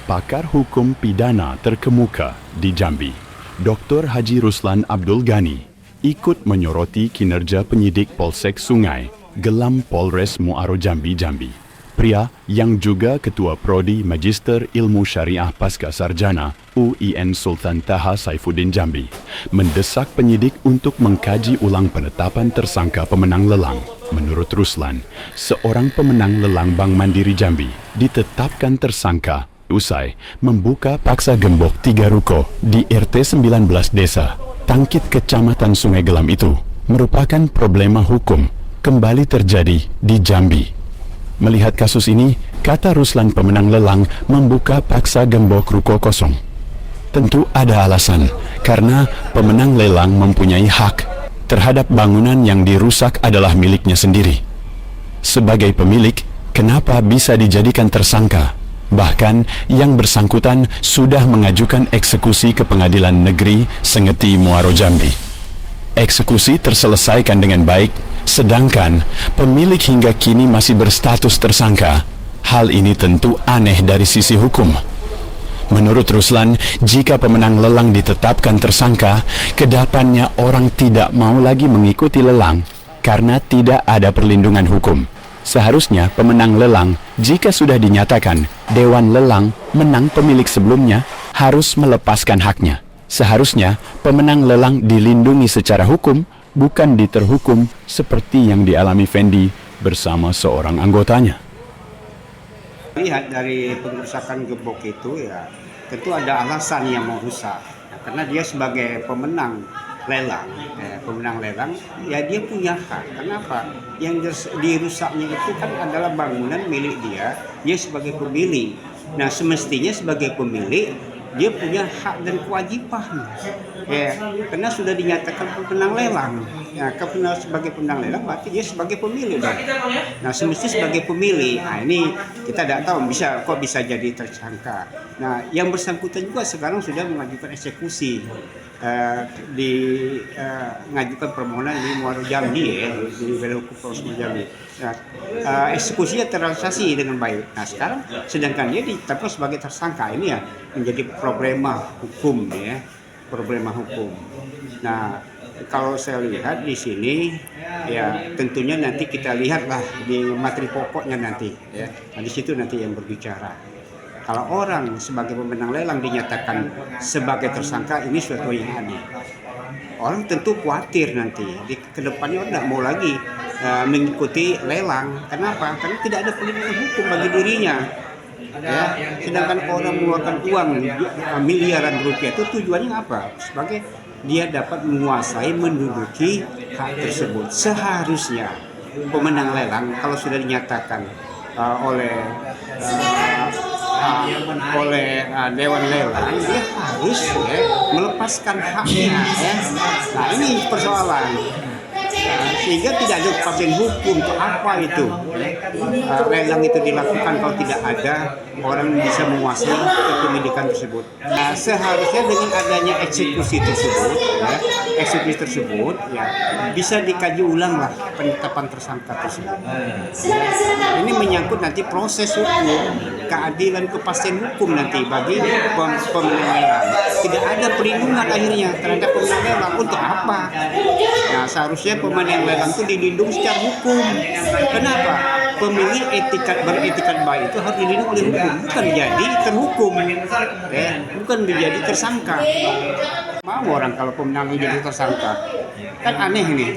pakar hukum pidana terkemuka di Jambi, Dr. Haji Ruslan Abdul Ghani, ikut menyoroti kinerja penyidik Polsek Sungai, Gelam Polres Muaro Jambi, Jambi. Pria yang juga Ketua Prodi Magister Ilmu Syariah Pasca Sarjana UIN Sultan Taha Saifuddin Jambi, mendesak penyidik untuk mengkaji ulang penetapan tersangka pemenang lelang. Menurut Ruslan, seorang pemenang lelang Bank Mandiri Jambi ditetapkan tersangka usai membuka paksa gembok 3 ruko di RT 19 Desa Tangkit Kecamatan Sungai Gelam itu merupakan problema hukum kembali terjadi di Jambi. Melihat kasus ini, kata Ruslan pemenang lelang membuka paksa gembok ruko kosong. Tentu ada alasan, karena pemenang lelang mempunyai hak terhadap bangunan yang dirusak adalah miliknya sendiri. Sebagai pemilik, kenapa bisa dijadikan tersangka? Bahkan yang bersangkutan sudah mengajukan eksekusi ke Pengadilan Negeri Sengeti Muaro Jambi. Eksekusi terselesaikan dengan baik, sedangkan pemilik hingga kini masih berstatus tersangka. Hal ini tentu aneh dari sisi hukum. Menurut Ruslan, jika pemenang lelang ditetapkan tersangka, kedepannya orang tidak mau lagi mengikuti lelang karena tidak ada perlindungan hukum. Seharusnya pemenang lelang, jika sudah dinyatakan Dewan Lelang menang pemilik sebelumnya, harus melepaskan haknya. Seharusnya pemenang lelang dilindungi secara hukum, bukan diterhukum seperti yang dialami Fendi bersama seorang anggotanya. Lihat dari pengerusakan gembok itu ya tentu ada alasan yang mau rusak. Karena dia sebagai pemenang lelang, ya dia punya hak. Kenapa? Yang dirusaknya itu kan adalah bangunan milik dia sebagai pemilik. Nah semestinya sebagai pemilik dia punya hak dan kewajiban. Ya, karena sudah dinyatakan pemenang lelang. Ya, sebagai pemenang lelang berarti dia sebagai pemilik. Nah, semestinya sebagai pemilik. Nah, ini kita tidak tahu kok bisa jadi tersangka. Nah, yang bersangkutan juga sekarang sudah mengajukan eksekusi. Mengajukan permohonan di Muaro Jambi di Balai Hukum Polres Muaro Jambi. Nah, eksekusinya terrealisasi dengan baik. Nah, sekarang sedangkan dia ditetapkan sebagai tersangka, ini ya menjadi problema hukum ya, problema hukum. Nah, kalau saya lihat di sini ya tentunya nanti kita lihatlah di materi pokoknya nanti ya. Nah, di situ nanti yang berbicara. Kalau orang sebagai pemenang lelang dinyatakan sebagai tersangka, ini suatu yang aneh. Orang tentu khawatir nanti di kedepannya orang tidak mau lagi mengikuti lelang. Kenapa? Karena tidak ada perlindungan hukum bagi dirinya. Ya, sedangkan orang mengeluarkan uang miliaran rupiah itu tujuannya apa? Sebagai dia dapat menguasai, menduduki hak tersebut. Seharusnya pemenang lelang kalau sudah dinyatakan oleh Dewan Lelang, dia harus melepaskan haknya ya. Nah ini persoalan. Sehingga tidak ada kepastian hukum untuk apa itu lelang itu dilakukan kalau tidak ada orang bisa menguasai kepemilikan tersebut. Nah, seharusnya dengan adanya eksekusi tersebut ya bisa dikaji ulang lah penetapan tersangka tersebut. Ini menyangkut nanti proses hukum, keadilan, kepastian hukum nanti bagi pemenang lelang. Tidak ada perlindungan akhirnya terhadap pemenang lelang. Untuk apa? Nah, seharusnya pemenang lelang itu dilindungi secara hukum. Kenapa? Pemilih beretikat baik itu harus dilindungi oleh hukum, bukan menjadi terhukum, bukan menjadi tersangka. Mau orang kalau pemenang jadi tersangka, kan aneh nih.